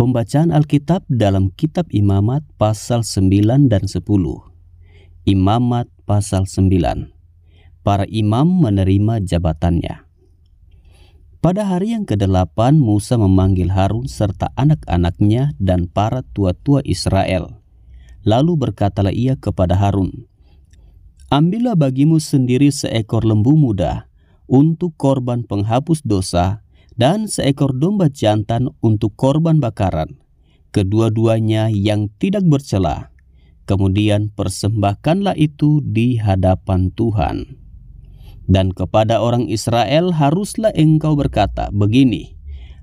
Pembacaan Alkitab dalam kitab Imamat pasal 9 dan 10. Imamat pasal 9. Para imam menerima jabatannya. Pada hari yang ke-8 Musa memanggil Harun serta anak-anaknya dan para tua-tua Israel. Lalu berkatalah ia kepada Harun, "Ambillah bagimu sendiri seekor lembu muda untuk korban penghapus dosa, dan seekor domba jantan untuk korban bakaran, kedua-duanya yang tidak bercela. Kemudian persembahkanlah itu di hadapan Tuhan. Dan kepada orang Israel haruslah engkau berkata begini,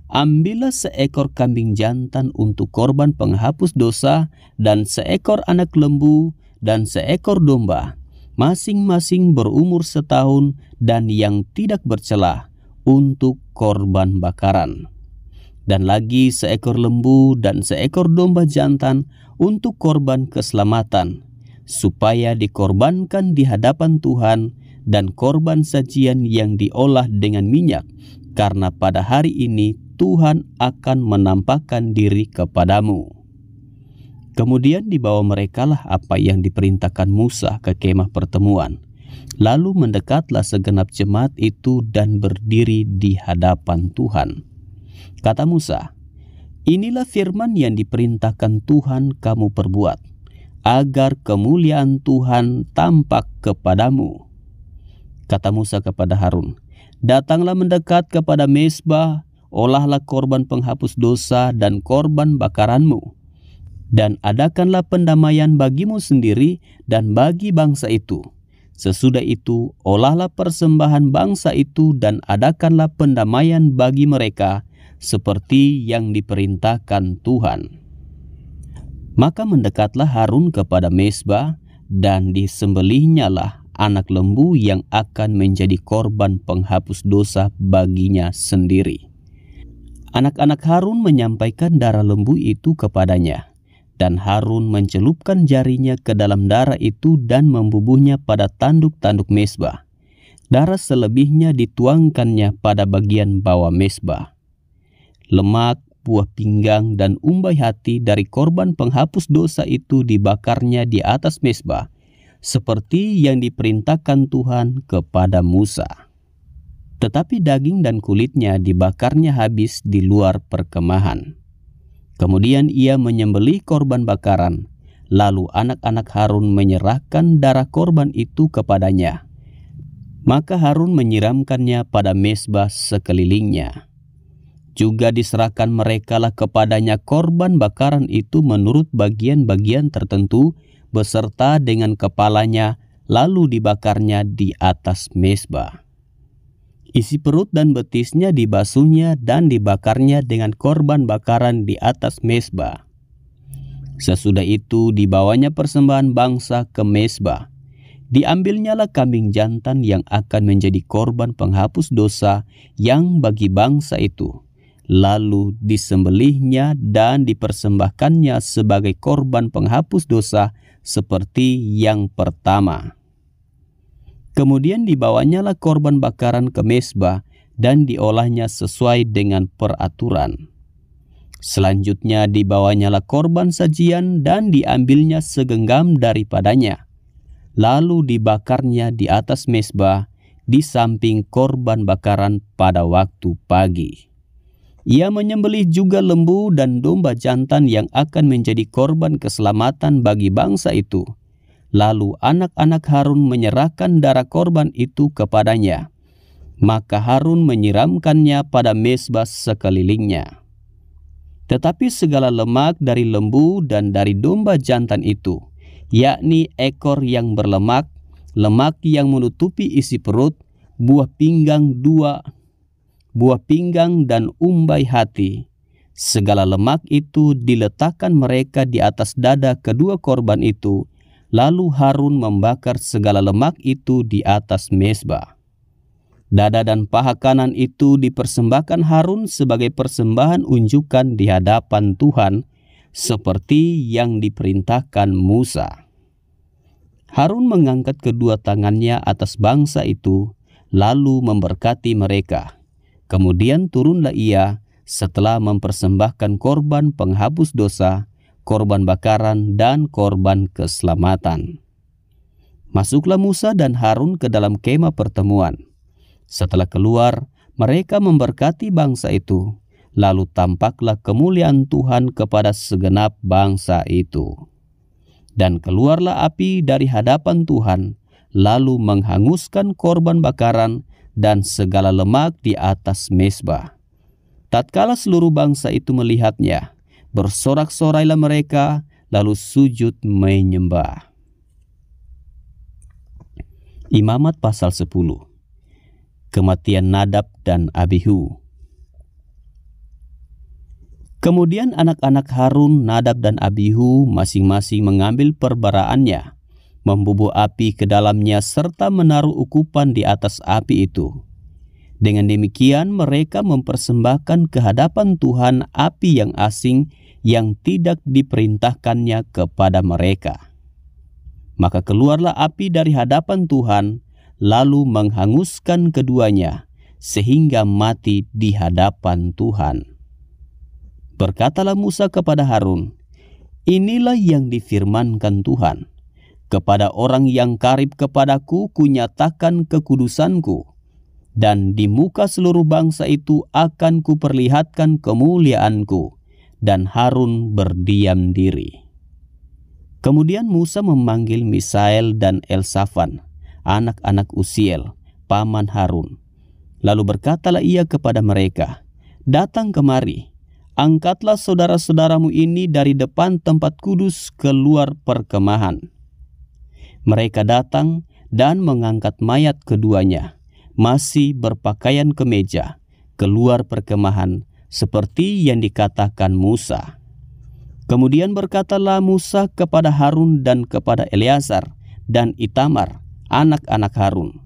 ambillah seekor kambing jantan untuk korban penghapus dosa, dan seekor anak lembu, dan seekor domba, masing-masing berumur setahun dan yang tidak bercela, untuk korban bakaran. Dan lagi seekor lembu dan seekor domba jantan untuk korban keselamatan, supaya dikorbankan di hadapan Tuhan, dan korban sajian yang diolah dengan minyak, karena pada hari ini Tuhan akan menampakkan diri kepadamu." Kemudian dibawa merekalah apa yang diperintahkan Musa ke kemah pertemuan. Lalu mendekatlah segenap jemaat itu dan berdiri di hadapan Tuhan. Kata Musa, "Inilah firman yang diperintahkan Tuhan kamu perbuat, agar kemuliaan Tuhan tampak kepadamu." Kata Musa kepada Harun, "Datanglah mendekat kepada mezbah, olahlah korban penghapus dosa dan korban bakaranmu, dan adakanlah pendamaian bagimu sendiri dan bagi bangsa itu. Sesudah itu, olahlah persembahan bangsa itu dan adakanlah pendamaian bagi mereka seperti yang diperintahkan Tuhan." Maka mendekatlah Harun kepada mezbah dan disembelihnyalah anak lembu yang akan menjadi korban penghapus dosa baginya sendiri. Anak-anak Harun menyampaikan darah lembu itu kepadanya. Dan Harun mencelupkan jarinya ke dalam darah itu dan membubuhnya pada tanduk-tanduk mezbah. Darah selebihnya dituangkannya pada bagian bawah mezbah. Lemak, buah pinggang, dan umbai hati dari korban penghapus dosa itu dibakarnya di atas mezbah, seperti yang diperintahkan Tuhan kepada Musa. Tetapi daging dan kulitnya dibakarnya habis di luar perkemahan. Kemudian ia menyembelih korban bakaran, lalu anak-anak Harun menyerahkan darah korban itu kepadanya. Maka Harun menyiramkannya pada mezbah sekelilingnya. Juga diserahkan merekalah kepadanya korban bakaran itu menurut bagian-bagian tertentu, beserta dengan kepalanya, lalu dibakarnya di atas mezbah. Isi perut dan betisnya dibasuhnya dan dibakarnya dengan korban bakaran di atas mezbah. Sesudah itu dibawanya persembahan bangsa ke mezbah. Diambilnyalah kambing jantan yang akan menjadi korban penghapus dosa yang bagi bangsa itu. Lalu disembelihnya dan dipersembahkannya sebagai korban penghapus dosa seperti yang pertama. Kemudian dibawanyalah korban bakaran ke mezbah dan diolahnya sesuai dengan peraturan. Selanjutnya dibawanyalah korban sajian dan diambilnya segenggam daripadanya. Lalu dibakarnya di atas mezbah di samping korban bakaran pada waktu pagi. Ia menyembelih juga lembu dan domba jantan yang akan menjadi korban keselamatan bagi bangsa itu. Lalu anak-anak Harun menyerahkan darah korban itu kepadanya. Maka Harun menyiramkannya pada mezbah sekelilingnya. Tetapi segala lemak dari lembu dan dari domba jantan itu, yakni ekor yang berlemak, lemak yang menutupi isi perut, buah pinggang dan umbai hati, segala lemak itu diletakkan mereka di atas dada kedua korban itu. Lalu Harun membakar segala lemak itu di atas mezbah. Dada dan paha kanan itu dipersembahkan Harun sebagai persembahan unjukan di hadapan Tuhan, seperti yang diperintahkan Musa. Harun mengangkat kedua tangannya atas bangsa itu, lalu memberkati mereka. Kemudian turunlah ia, setelah mempersembahkan korban penghapus dosa, korban bakaran, dan korban keselamatan. Masuklah Musa dan Harun ke dalam kemah pertemuan. Setelah keluar, mereka memberkati bangsa itu. Lalu tampaklah kemuliaan Tuhan kepada segenap bangsa itu. Dan keluarlah api dari hadapan Tuhan, lalu menghanguskan korban bakaran dan segala lemak di atas mezbah. Tatkala seluruh bangsa itu melihatnya, bersorak-sorailah mereka, lalu sujud menyembah. Imamat pasal 10. Kematian Nadab dan Abihu. Kemudian anak-anak Harun, Nadab dan Abihu masing-masing mengambil perbaraannya, membubuh api ke dalamnya serta menaruh ukupan di atas api itu. Dengan demikian mereka mempersembahkan ke hadapan Tuhan api yang asing yang tidak diperintahkannya kepada mereka. Maka keluarlah api dari hadapan Tuhan, lalu menghanguskan keduanya, sehingga mati di hadapan Tuhan. Berkatalah Musa kepada Harun, "Inilah yang difirmankan Tuhan, kepada orang yang karib kepadaku kunyatakan kekudusanku, dan di muka seluruh bangsa itu akan kuperlihatkan kemuliaanku." Dan Harun berdiam diri. Kemudian Musa memanggil Misael dan Elsafan, anak-anak Uziel, paman Harun. Lalu berkatalah ia kepada mereka, "Datang kemari, angkatlah saudara-saudaramu ini dari depan tempat kudus keluar perkemahan." Mereka datang dan mengangkat mayat keduanya, masih berpakaian kemeja, keluar perkemahan, seperti yang dikatakan Musa. Kemudian berkatalah Musa kepada Harun dan kepada Eleazar dan Itamar, anak-anak Harun,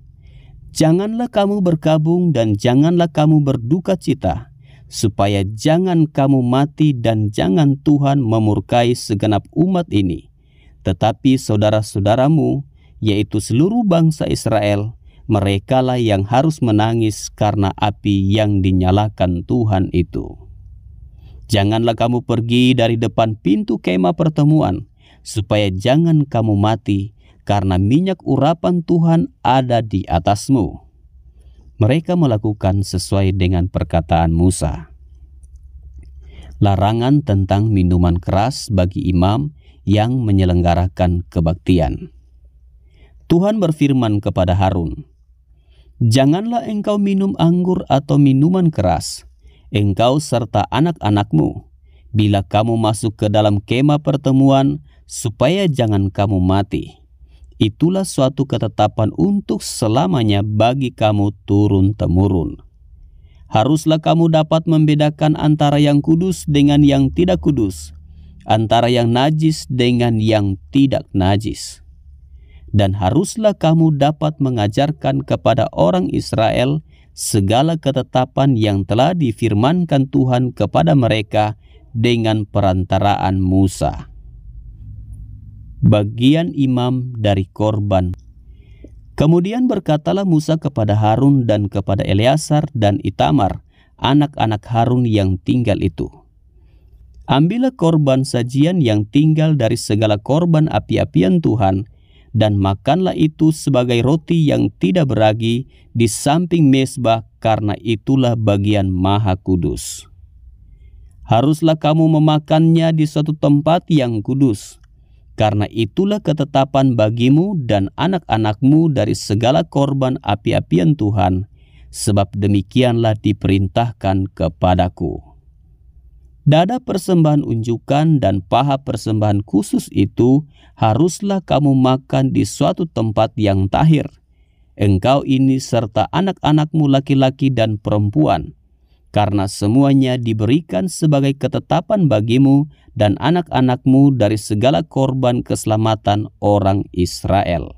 "Janganlah kamu berkabung dan janganlah kamu berduka cita, supaya jangan kamu mati dan jangan Tuhan memurkai segenap umat ini. Tetapi saudara-saudaramu, yaitu seluruh bangsa Israel, merekalah yang harus menangis karena api yang dinyalakan Tuhan itu. Janganlah kamu pergi dari depan pintu kemah pertemuan, supaya jangan kamu mati, karena minyak urapan Tuhan ada di atasmu." Mereka melakukan sesuai dengan perkataan Musa. Larangan tentang minuman keras bagi imam yang menyelenggarakan kebaktian. Tuhan berfirman kepada Harun, "Janganlah engkau minum anggur atau minuman keras, engkau serta anak-anakmu, bila kamu masuk ke dalam kemah pertemuan, supaya jangan kamu mati. Itulah suatu ketetapan untuk selamanya bagi kamu turun-temurun. Haruslah kamu dapat membedakan antara yang kudus dengan yang tidak kudus, antara yang najis dengan yang tidak najis. Dan haruslah kamu dapat mengajarkan kepada orang Israel segala ketetapan yang telah difirmankan Tuhan kepada mereka dengan perantaraan Musa." Bagian imam dari korban. Kemudian berkatalah Musa kepada Harun dan kepada Eleazar dan Itamar, anak-anak Harun yang tinggal itu, "Ambillah korban sajian yang tinggal dari segala korban api-apian Tuhan, dan makanlah itu sebagai roti yang tidak beragi di samping mezbah, karena itulah bagian maha kudus. Haruslah kamu memakannya di suatu tempat yang kudus, karena itulah ketetapan bagimu dan anak-anakmu dari segala korban api-apian Tuhan, sebab demikianlah diperintahkan kepadaku. Dada persembahan unjukan dan paha persembahan khusus itu haruslah kamu makan di suatu tempat yang tahir, engkau ini serta anak-anakmu laki-laki dan perempuan, karena semuanya diberikan sebagai ketetapan bagimu dan anak-anakmu dari segala korban keselamatan orang Israel."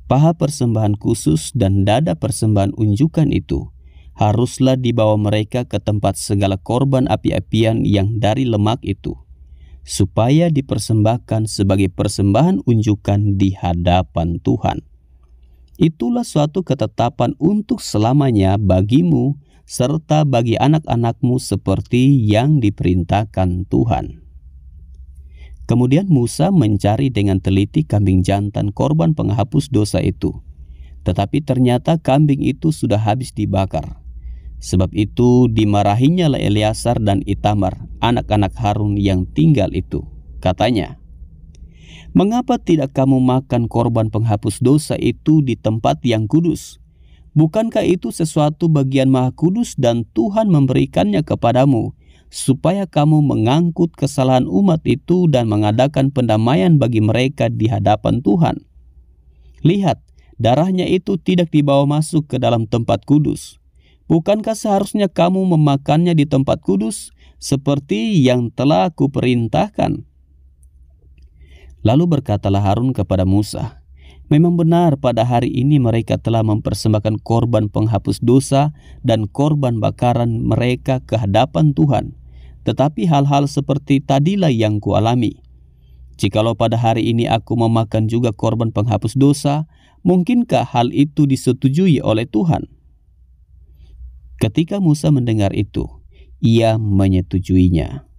Paha persembahan khusus dan dada persembahan unjukan itu haruslah dibawa mereka ke tempat segala korban api-apian yang dari lemak itu, supaya dipersembahkan sebagai persembahan unjukan di hadapan Tuhan. Itulah suatu ketetapan untuk selamanya bagimu serta bagi anak-anakmu seperti yang diperintahkan Tuhan." Kemudian Musa mencari dengan teliti kambing jantan korban penghapus dosa itu. Tetapi ternyata kambing itu sudah habis dibakar. Sebab itu dimarahinya Eleazar dan Itamar, anak-anak Harun yang tinggal itu. Katanya, "Mengapa tidak kamu makan korban penghapus dosa itu di tempat yang kudus? Bukankah itu sesuatu bagian Maha Kudus dan Tuhan memberikannya kepadamu, supaya kamu mengangkut kesalahan umat itu dan mengadakan pendamaian bagi mereka di hadapan Tuhan? Lihat, darahnya itu tidak dibawa masuk ke dalam tempat kudus. Bukankah seharusnya kamu memakannya di tempat kudus, seperti yang telah kuperintahkan?" Lalu berkatalah Harun kepada Musa, "Memang benar pada hari ini mereka telah mempersembahkan korban penghapus dosa dan korban bakaran mereka ke hadapan Tuhan. Tetapi hal-hal seperti tadilah yang kualami. Jikalau pada hari ini aku memakan juga korban penghapus dosa, mungkinkah hal itu disetujui oleh Tuhan?" Ketika Musa mendengar itu, ia menyetujuinya.